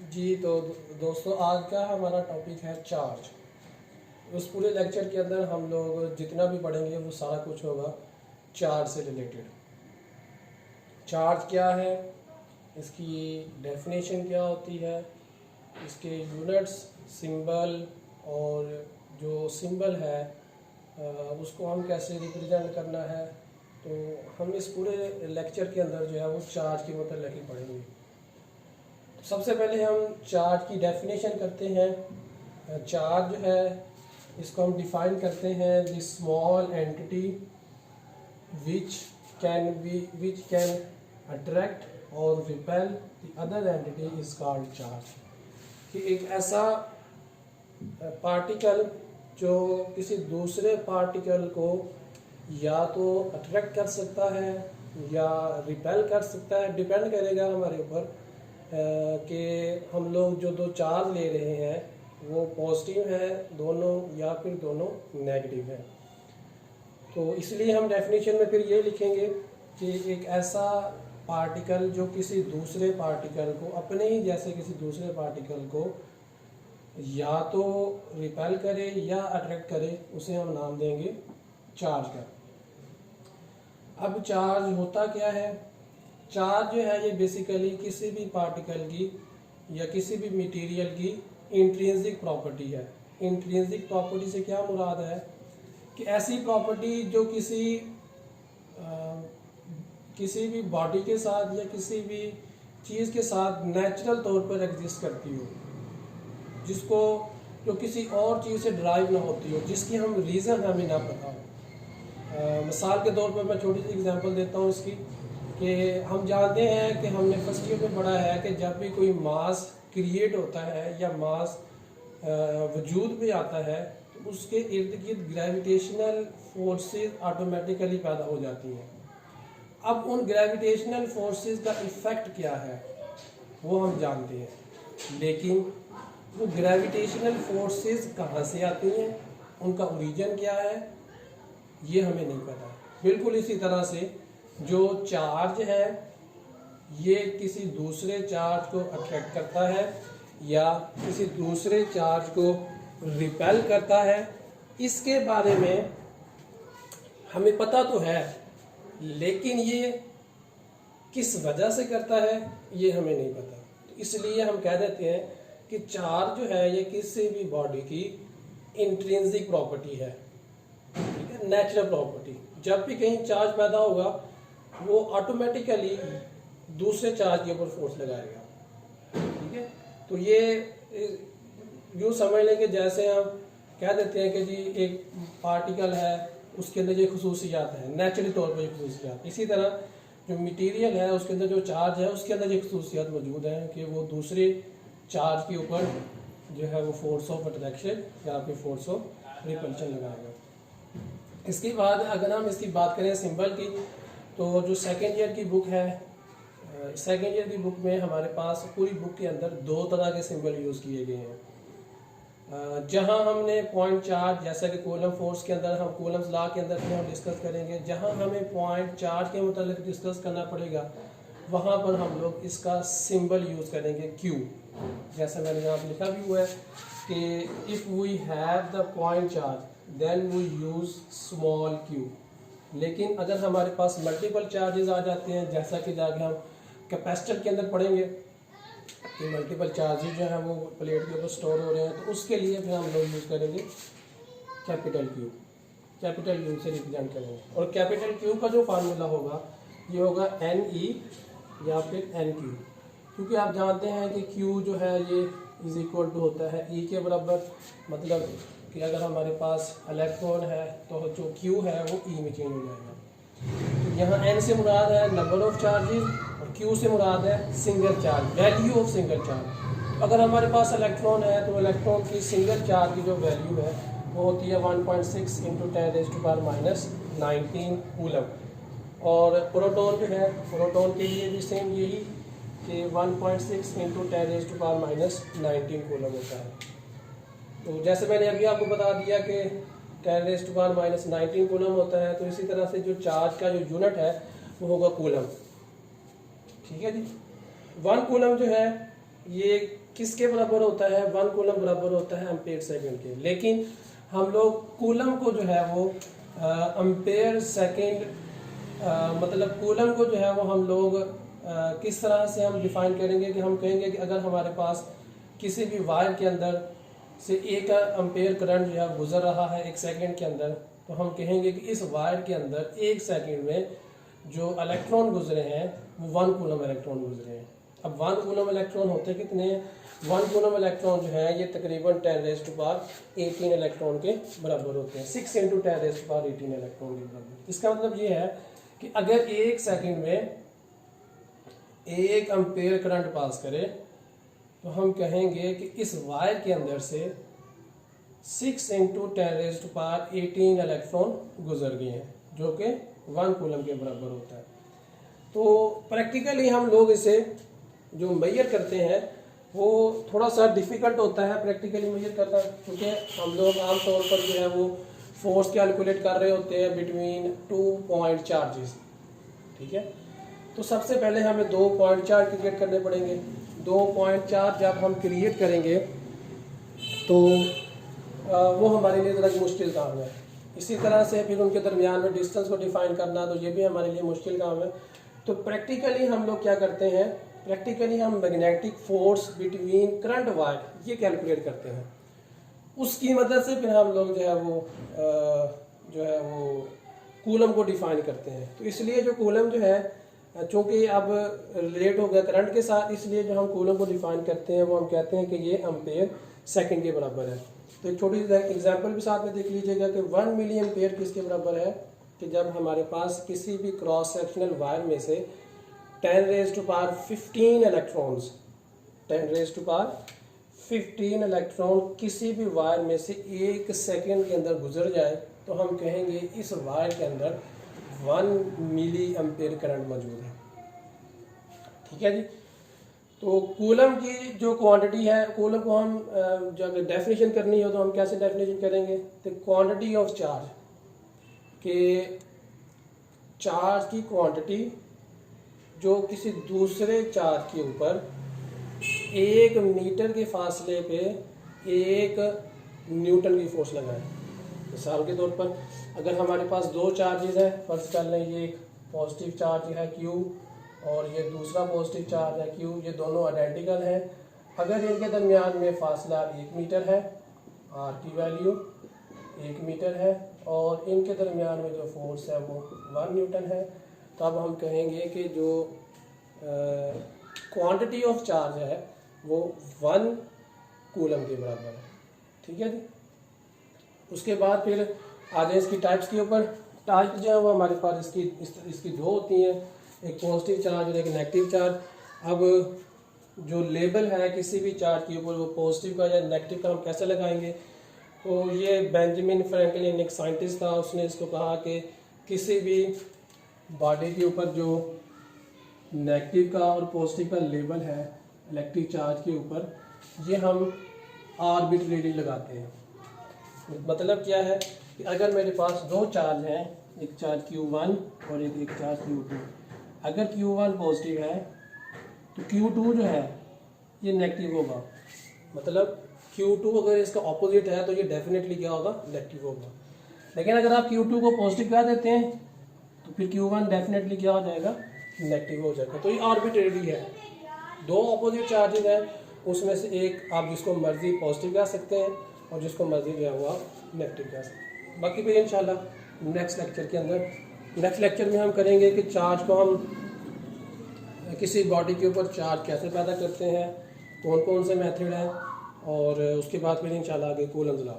जी तो दोस्तों, आज का हमारा टॉपिक है चार्ज। उस पूरे लेक्चर के अंदर हम लोग जितना भी पढ़ेंगे वो सारा कुछ होगा चार्ज से रिलेटेड। चार्ज क्या है, इसकी डेफिनेशन क्या होती है, इसके यूनिट्स, सिंबल, और जो सिंबल है उसको हम कैसे रिप्रेजेंट करना है। तो हम इस पूरे लेक्चर के अंदर जो है वो चार्ज के मतलब ही पढ़ेंगे। सबसे पहले हम चार्ज की डेफिनेशन करते हैं। चार्ज जो है इसको हम डिफाइन करते हैं the small entity which can attract or repel the other entity is called charge. कि एक ऐसा पार्टिकल जो किसी दूसरे पार्टिकल को या तो अट्रैक्ट कर सकता है या रिपेल कर सकता है, डिपेंड करेगा हमारे ऊपर कि हम लोग जो दो चार्ज ले रहे हैं वो पॉजिटिव है दोनों या फिर दोनों नेगेटिव है। तो इसलिए हम डेफिनेशन में फिर ये लिखेंगे कि एक ऐसा पार्टिकल जो किसी दूसरे पार्टिकल को, अपने ही जैसे किसी दूसरे पार्टिकल को या तो रिपेल करे या अट्रैक्ट करे, उसे हम नाम देंगे चार्ज का। अब चार्ज होता क्या है? चार्ज जो है ये बेसिकली किसी भी पार्टिकल की या किसी भी मटेरियल की इंट्रिंसिक प्रॉपर्टी है। इंट्रिंसिक प्रॉपर्टी से क्या मुराद है कि ऐसी प्रॉपर्टी जो किसी भी बॉडी के साथ या किसी भी चीज़ के साथ नेचुरल तौर पर एग्जिस्ट करती हो, जिसको जो किसी और चीज़ से ड्राइव ना होती हो, जिसकी हम रीज़न हमें ना पता हो। मिसाल के तौर पर मैं छोटी सी एग्जांपल देता हूँ इसकी, कि हम जानते हैं कि हमने फर्स्ट ईयर में पढ़ा है कि जब भी कोई मास क्रिएट होता है या मास वजूद में आता है तो उसके इर्द गिर्द ग्रेविटेशनल फोर्सेस ऑटोमेटिकली पैदा हो जाती हैं। अब उन ग्रेविटेशनल फोर्सेस का इफ़ेक्ट क्या है वो हम जानते हैं, लेकिन वो ग्रेविटेशनल फोर्सेस कहाँ से आती हैं, उनका ओरिजिन क्या है, ये हमें नहीं पता। बिल्कुल इसी तरह से जो चार्ज है ये किसी दूसरे चार्ज को अट्रैक्ट करता है या किसी दूसरे चार्ज को रिपेल करता है, इसके बारे में हमें पता तो है, लेकिन ये किस वजह से करता है ये हमें नहीं पता। तो इसलिए हम कह देते हैं कि चार्ज जो है ये किसी भी बॉडी की इंट्रिंसिक प्रॉपर्टी है, ठीक है, नेचुरल प्रॉपर्टी। जब भी कहीं चार्ज पैदा होगा वो ऑटोमेटिकली दूसरे चार्ज के ऊपर फोर्स लगाएगा, ठीक है। तो ये यूँ समझ लें कि जैसे हम कह देते हैं कि जी एक पार्टिकल है उसके अंदर ये खसूसियात है, नेचुरली तौर पर ये खसूसियात। इसी तरह जो मटेरियल है उसके अंदर जो चार्ज है उसके अंदर ये खसूसियात मौजूद हैं कि वो दूसरे चार्ज के ऊपर जो है वो फोर्स ऑफ अट्रैक्शन या फिर फोर्स ऑफ रिपल्शन लगाएगा। इसके बाद अगर हम इसकी बात करें सिंबल की, तो जो सेकेंड ईयर की बुक है, सेकेंड ईयर की बुक में हमारे पास पूरी बुक के अंदर दो तरह के सिंबल यूज़ किए गए हैं। जहां हमने पॉइंट चार्ज, जैसा कि कूलम फोर्स के अंदर हम कूलम्स लॉ के अंदर हम डिस्कस करेंगे, जहां हमें पॉइंट चार्ज के मुतालिक डिस्कस करना पड़ेगा वहां पर हम लोग इसका सिंबल यूज़ करेंगे Q। जैसे मैंने यहाँ पर लिखा भी हुआ है कि if we have the point charge then we use small q। लेकिन अगर हमारे पास मल्टीपल चार्जेस आ जाते हैं, जैसा कि जाके हम कैपेसिटर के अंदर पढ़ेंगे कि मल्टीपल चार्जेस जो हैं वो प्लेट के ऊपर स्टोर हो रहे हैं, तो उसके लिए फिर हम लोग यूज़ करेंगे कैपिटल Q। कैपिटल Q से रिप्रेजेंट करेंगे, और कैपिटल Q का जो फार्मूला होगा ये होगा NE या फिर NQ, क्योंकि आप जानते हैं कि Q जो है ये इज इक्वल टू होता है E के बराबर। मतलब कि अगर हमारे पास इलेक्ट्रॉन है तो जो Q है वो E में चेंज हो जाएगा। तो यहाँ N से मुराद है नंबर ऑफ चार्जेस और Q से मुराद है single charge, value of single charge. अगर हमारे पास इलेक्ट्रॉन है तो इलेक्ट्रॉन की सिंगल चार्ज की जो वैल्यू है वो होती है 1.6 इंटू 10⁻⁹ कूलम। और प्रोटॉन जो है, प्रोटॉन के लिए भी सेम यही कि 1.6 इंटू 10⁻⁹ कूलम होता है। तो जैसे मैंने अभी आपको बता दिया कि 10⁻⁹ कूलम होता है, तो इसी तरह से जो चार्ज का जो यूनिट है वो होगा कूलम, ठीक है जी। 1 कूलम जो है ये किसके बराबर होता है, 1 कूलम बराबर होता है एम्पेयर सेकंड के। लेकिन हम लोग कूलम को जो है वो एम्पेयर सेकंड मतलब कूलम को जो है वो हम लोग किस तरह से हम डिफाइन करेंगे कि हम कहेंगे कि अगर हमारे पास किसी भी वायर के अंदर से 1 एम्पेयर करंट जो है गुजर रहा है 1 सेकंड के अंदर, तो हम कहेंगे कि इस वायर के अंदर 1 सेकंड में जो इलेक्ट्रॉन गुजरे हैं वो 1 कूलम इलेक्ट्रॉन गुजरे हैं। अब 1 कूलम इलेक्ट्रॉन होते कितने हैं, 1 कूलम इलेक्ट्रॉन जो है ये तकरीबन 10⁻18 इलेक्ट्रॉन के बराबर होते हैं, 6 × 10⁻18 इलेक्ट्रॉन के बराबर। इसका मतलब ये है कि अगर 1 सेकंड में 1 एम्पेयर करंट पास करे तो हम कहेंगे कि इस वायर के अंदर से 6 × 10⁻18 इलेक्ट्रॉन गुजर गए हैं, जो कि 1 कूलम के बराबर होता है। तो प्रैक्टिकली हम लोग इसे जो मेजर करते हैं वो थोड़ा सा डिफ़िकल्ट होता है प्रैक्टिकली मेजर करना, क्योंकि हम लोग आमतौर पर जो है वो फोर्स कैलकुलेट कर रहे होते हैं बिटवीन 2 पॉइंट चार्जेस, ठीक है। तो सबसे पहले हमें 2 पॉइंट चार्ज क्रिएट करने पड़ेंगे। 2 पॉइंट चार्ज जब हम क्रिएट करेंगे तो वो हमारे लिए ज़रा मुश्किल काम है। इसी तरह से फिर उनके दरमियान में डिस्टेंस को डिफाइन करना, तो ये भी हमारे लिए मुश्किल काम है। तो प्रैक्टिकली हम लोग क्या करते हैं, प्रैक्टिकली हम magnetic force between current wire ये कैलकुलेट करते हैं। उसकी मदद से फिर हम लोग जो है वो कूलम को डिफाइन करते हैं। तो इसलिए जो कूलम जो है, चूँकि अब रिलेट हो गया करंट के साथ, इसलिए जो हम कूलम को डिफाइन करते हैं वो हम कहते हैं कि ये एम्पेयर सेकंड के बराबर है। तो एक छोटी सी एग्जांपल भी साथ में देख लीजिएगा कि 1 मिली एम्पेयर किसके बराबर है, कि जब हमारे पास किसी भी क्रॉस सेक्शनल वायर में से 10⁻15 इलेक्ट्रॉन्स 10⁻15 इलेक्ट्रॉन किसी भी वायर में से 1 सेकंड के अंदर गुजर जाए तो हम कहेंगे इस वायर के अंदर 1 मिली एम्पेयर करंट मौजूद है, ठीक है जी। तो कूलम की जो क्वांटिटी है, कूलम को हम जब डेफिनेशन करनी हो तो हम कैसे डेफिनेशन करेंगे, तो क्वांटिटी ऑफ चार्ज के चार्ज की क्वांटिटी जो किसी दूसरे चार्ज के ऊपर 1 मीटर के फासले पे 1 न्यूटन की फोर्स लगाए। मिसाल के तौर पर अगर हमारे पास 2 चार्जेस हैं, फर्स्ट कर लें ये एक पॉजिटिव चार्ज है Q और ये दूसरा पॉजिटिव चार्ज है Q, ये दोनों आइडेंटिकल हैं। अगर इनके दरमियान में फासला 1 मीटर है, R की वैल्यू 1 मीटर है और इनके दरमियान में जो फोर्स है वो 1 न्यूटन है, तब हम कहेंगे कि जो क्वांटिटी ऑफ चार्ज है वो 1 कूलम के बराबर है, ठीक है जी। उसके बाद फिर आ जाए इसकी टाइप्स के ऊपर। टाइप जो है वो हमारे पास इसकी 2 होती हैं, एक पॉजिटिव चार्ज और एक नेगेटिव चार्ज। अब जो लेबल है किसी भी चार्ज के ऊपर वो पॉजिटिव का या नेगेटिव का हम कैसे लगाएंगे, तो ये बेंजामिन फ्रैंकलिन एक साइंटिस्ट था, उसने इसको कहा कि किसी भी बॉडी के ऊपर जो नेगेटिव का और पॉजिटिव का लेबल है इलेक्ट्रिक चार्ज के ऊपर, ये हम आर्बिट्रेरी लगाते हैं। मतलब क्या है कि अगर मेरे पास 2 चार्ज हैं, एक चार्ज Q1 और एक चार्ज Q2, अगर Q1 पॉजिटिव है तो Q2 जो है ये नेगेटिव होगा। मतलब Q2 अगर इसका ऑपोजिट है तो ये डेफिनेटली क्या होगा, नेगेटिव होगा। लेकिन अगर आप Q2 को पॉजिटिव कह देते हैं तो फिर Q1 डेफिनेटली क्या हो जाएगा, नेगेटिव हो जाएगा। तो ये आर्बिट्रेरी है, 2 ऑपोजिट चार्जेस हैं, उसमें से एक आप जिसको मर्जी पॉजिटिव कह सकते हैं और जिसको मर्जी जो है वो आप नेगेटिव कह सकते हैं। बाकी फिर इंशाल्लाह नेक्स्ट लेक्चर में हम करेंगे कि चार्ज को हम किसी बॉडी के ऊपर चार्ज कैसे पैदा करते हैं, कौन कौन से मेथड हैं, और उसके बाद फिर इंशाल्लाह आगे कूलम्स लॉ।